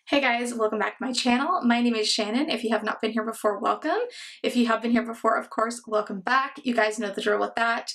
Hey guys, welcome back to my channel. My name is Shannon. If you have not been here before, welcome. If you have been here before, of course, welcome back. You guys know the drill with that.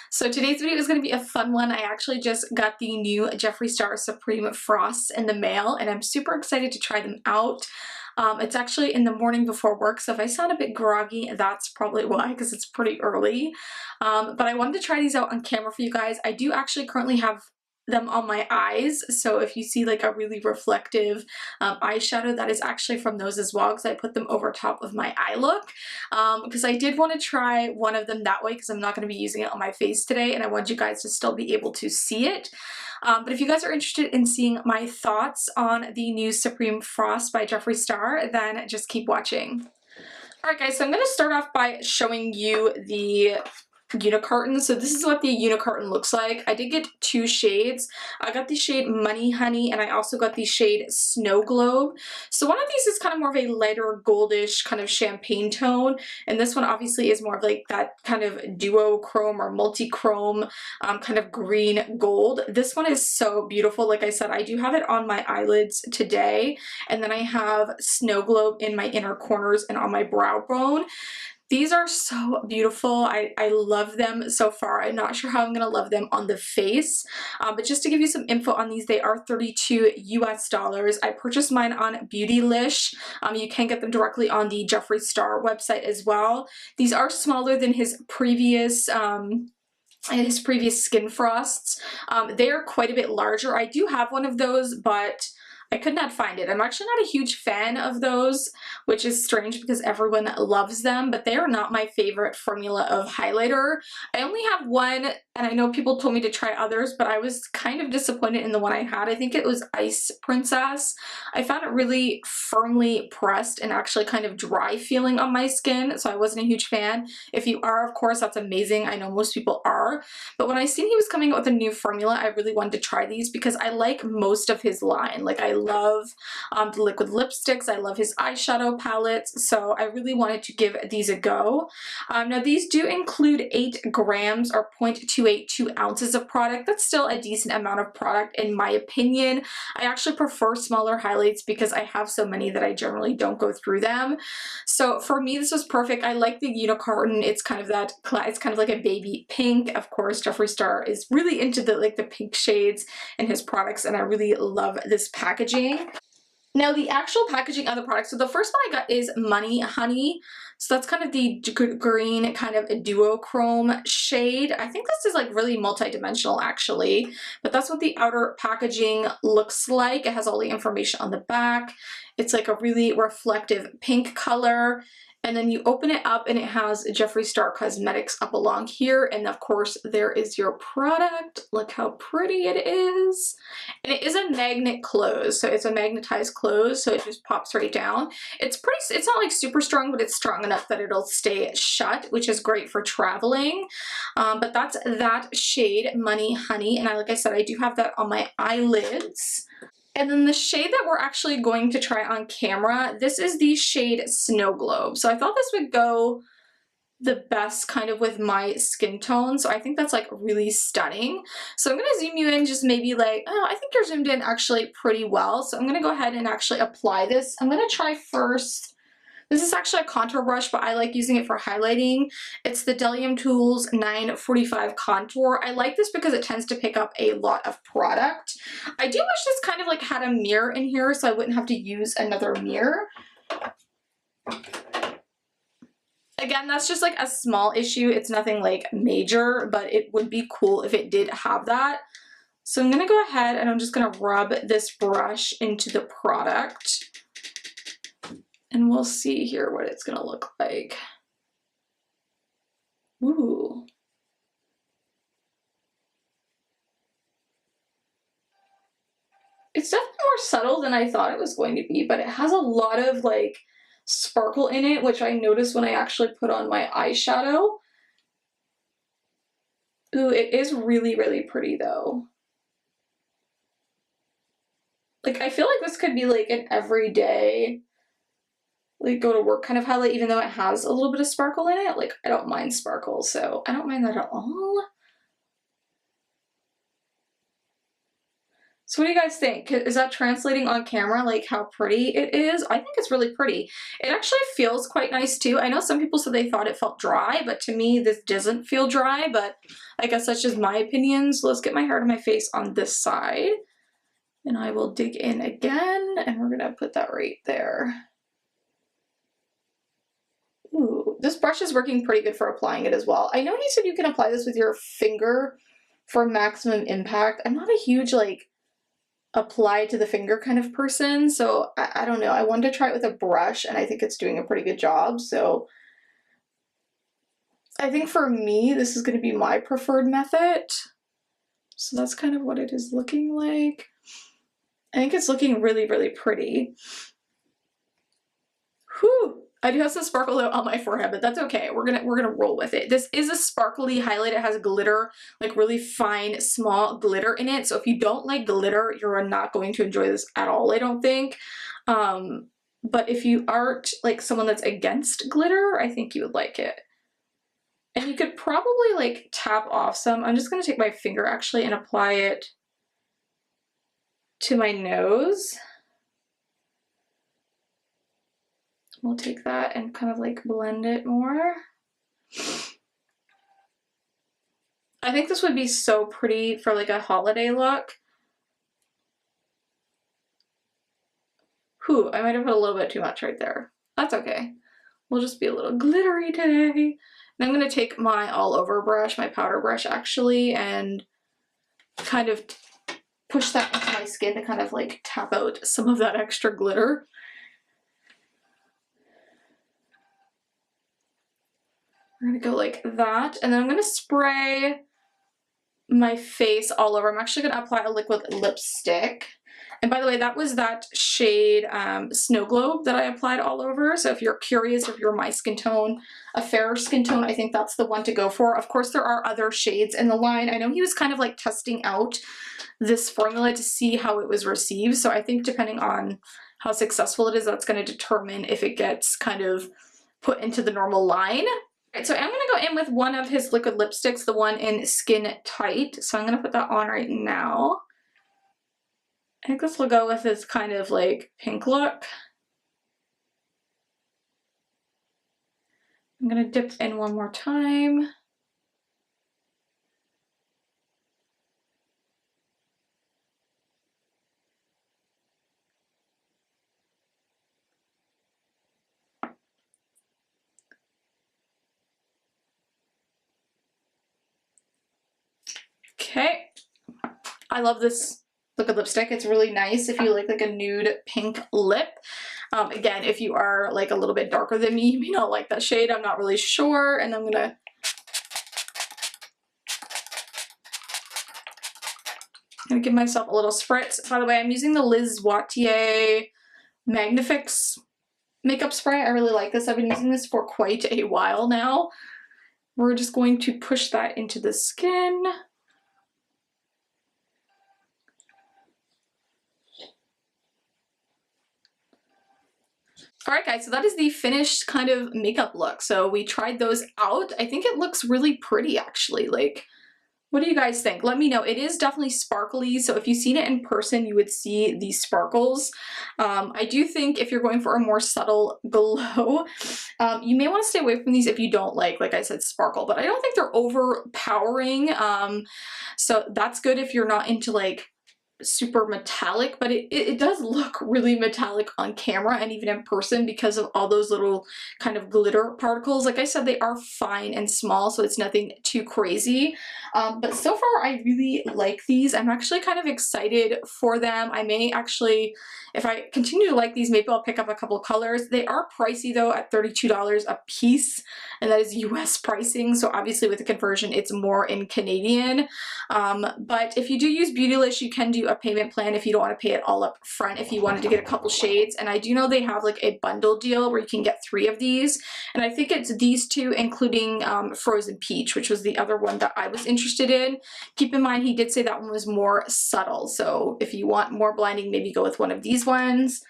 So today's video is going to be a fun one. I actually just got the new Jeffree Star Supreme Frosts in the mail and I'm super excited to try them out. It's actually in the morning before work, so if I sound a bit groggy, that's probably why, because it's pretty early. But I wanted to try these out on camera for you guys. I do actually currently have them on my eyes, so if you see like a really reflective eyeshadow, that is actually from those as well, because I put them over top of my eye look, because I did want to try one of them that way because I'm not going to be using it on my face today and I want you guys to still be able to see it. But if you guys are interested in seeing my thoughts on the new Supreme Frost by Jeffree Star, then just keep watching. Alright guys, so I'm going to start off by showing you the unicarton. So this is what the unicarton looks like. I did get two shades. I got the shade Money Honey and I also got the shade Snowglobe. So one of these is kind of more of a lighter goldish kind of champagne tone, and this one obviously is more of like that kind of duochrome or multi-chrome kind of green gold. This one is so beautiful. Like I said, I do have it on my eyelids today, and then I have Snowglobe in my inner corners and on my brow bone. These are so beautiful. I love them so far. I'm not sure how I'm going to love them on the face. But just to give you some info on these, they are $32 US. I purchased mine on Beautylish. You can get them directly on the Jeffree Star website as well. These are smaller than his previous Skin Frosts. They are quite a bit larger. I do have one of those, but I could not find it. I'm actually not a huge fan of those, which is strange because everyone loves them, but they are not my favorite formula of highlighter. I only have one, and I know people told me to try others, but I was kind of disappointed in the one I had. I think it was Ice Princess. I found it really firmly pressed and actually kind of dry feeling on my skin, so I wasn't a huge fan. If you are, of course, that's amazing. I know most people are, but when I seen he was coming out with a new formula, I really wanted to try these because I like most of his line. Like, I love the liquid lipsticks, I love his eyeshadow palettes, so I really wanted to give these a go. Now these do include 8 grams or 0.282 ounces of product. That's still a decent amount of product in my opinion. I actually prefer smaller highlights because I have so many that I generally don't go through them. So for me this was perfect. I like the unicarton. It's kind of that, it's kind of like a baby pink. Of course, Jeffree Star is really into the pink shades in his products, and I really love this packaging. Now the actual packaging of the product, so the first one I got is Money Honey. So that's kind of the green kind of duochrome shade. I think this is like really multi-dimensional actually, but that's what the outer packaging looks like. It has all the information on the back. It's like a really reflective pink color. And then you open it up and it has Jeffreestarcosmetics up along here. And of course there is your product. Look how pretty it is. And it is a magnet close. So it's a magnetized close. So it just pops right down. It's not like super strong, but it's strong enough that it'll stay shut, which is great for traveling. But that's that shade, Money Honey. And like I said, I do have that on my eyelids. And then the shade that we're actually going to try on camera, this is the shade Snowglobe. So I thought this would go the best kind of with my skin tone. So I think that's like really stunning. So I'm going to zoom you in just maybe like, oh, I think you're zoomed in actually pretty well. So I'm going to go ahead and actually apply this. I'm going to try first. This is actually a contour brush, but I like using it for highlighting. It's the Delium Tools 945 Contour. I like this because it tends to pick up a lot of product. I do wish this kind of like had a mirror in here so I wouldn't have to use another mirror. Again, that's just like a small issue. It's nothing like major, but it would be cool if it did have that. So I'm going to go ahead and I'm just going to rub this brush into the product. And we'll see here what it's going to look like. Ooh. It's definitely more subtle than I thought it was going to be, but it has a lot of like sparkle in it, which I noticed when I actually put on my eyeshadow. Ooh, it is really, really pretty though. Like, I feel like this could be like an everyday, like, go to work kind of highlight, even though it has a little bit of sparkle in it. Like, I don't mind sparkle, so I don't mind that at all. So what do you guys think? Is that translating on camera, like how pretty it is? I think it's really pretty. It actually feels quite nice too. I know some people said they thought it felt dry, but to me this doesn't feel dry, but I guess that's just my opinion. So let's get my hair to my face on this side. And I will dig in again, and we're gonna put that right there. Ooh, this brush is working pretty good for applying it as well. I know he said you can apply this with your finger for maximum impact. I'm not a huge like apply to the finger kind of person, so I don't know. I wanted to try it with a brush, and I think it's doing a pretty good job. So I think for me, this is going to be my preferred method. So that's kind of what it is looking like. I think it's looking really, really pretty. Whew. I do have some sparkle though on my forehead, but that's okay. We're gonna roll with it. This is a sparkly highlight. It has glitter, like really fine, small glitter in it. So if you don't like glitter, you're not going to enjoy this at all, I don't think. But if you aren't like someone that's against glitter, I think you would like it. And you could probably like tap off some. I'm just gonna take my finger actually and apply it to my nose. We'll take that and kind of like blend it more. I think this would be so pretty for like a holiday look. Whew, I might have put a little bit too much right there. That's okay. We'll just be a little glittery today. And I'm gonna take my all over brush, my powder brush actually, and kind of push that into my skin to kind of like tap out some of that extra glitter. We're gonna go like that, and then I'm gonna spray my face all over. I'm actually gonna apply a liquid lipstick. And by the way, that was that shade Snowglobe that I applied all over. So if you're curious, if you're my skin tone, a fairer skin tone, I think that's the one to go for. Of course, there are other shades in the line. I know he was kind of like testing out this formula to see how it was received. So I think depending on how successful it is, that's gonna determine if it gets kind of put into the normal line. Right, so I'm going to go in with one of his liquid lipsticks, the one in Skin Tight. So I'm going to put that on right now. I think this will go with this kind of like pink look. I'm going to dip in one more time. Okay, I love this liquid lipstick. It's really nice if you like a nude pink lip. Again, if you are like a little bit darker than me, you may not like that shade. I'm not really sure. And I'm gonna give myself a little spritz. By the way, I'm using the Liz Watier Magnifix makeup spray. I really like this. I've been using this for quite a while now. We're just going to push that into the skin. Alright guys, so that is the finished kind of makeup look. So we tried those out. I think it looks really pretty actually. Like, what do you guys think? Let me know. It is definitely sparkly, so if you've seen it in person, you would see these sparkles. I do think if you're going for a more subtle glow, you may want to stay away from these if you don't like I said, sparkle, but I don't think they're overpowering. So that's good if you're not into like super metallic, but it does look really metallic on camera and even in person because of all those little kind of glitter particles. Like I said, they are fine and small, so it's nothing too crazy. But so far I really like these. I'm actually kind of excited for them. I may actually, if I continue to like these, maybe I'll pick up a couple colors. They are pricey though at $32 a piece, and that is US pricing, so obviously with the conversion it's more in Canadian. But if you do use Beautylish, you can do a payment plan if you don't want to pay it all up front, if you wanted to get a couple shades. And I do know they have like a bundle deal where you can get 3 of these, and I think it's these 2 including Frozen Peach, which was the other one that I was interested in. Keep in mind he did say that one was more subtle, so if you want more blinding, maybe go with one of these ones.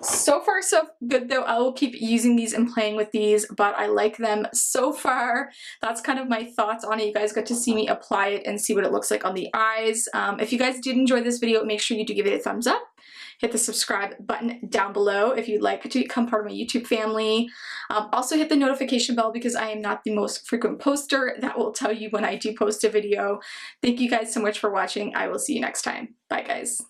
So far so good though. I will keep using these and playing with these, but I like them so far. That's kind of my thoughts on it. You guys got to see me apply it and see what it looks like on the eyes. If you guys did enjoy this video, make sure you do give it a thumbs up. Hit the subscribe button down below if you'd like to become part of my YouTube family. Also hit the notification bell because I am not the most frequent poster. That will tell you when I do post a video. Thank you guys so much for watching. I will see you next time. Bye guys.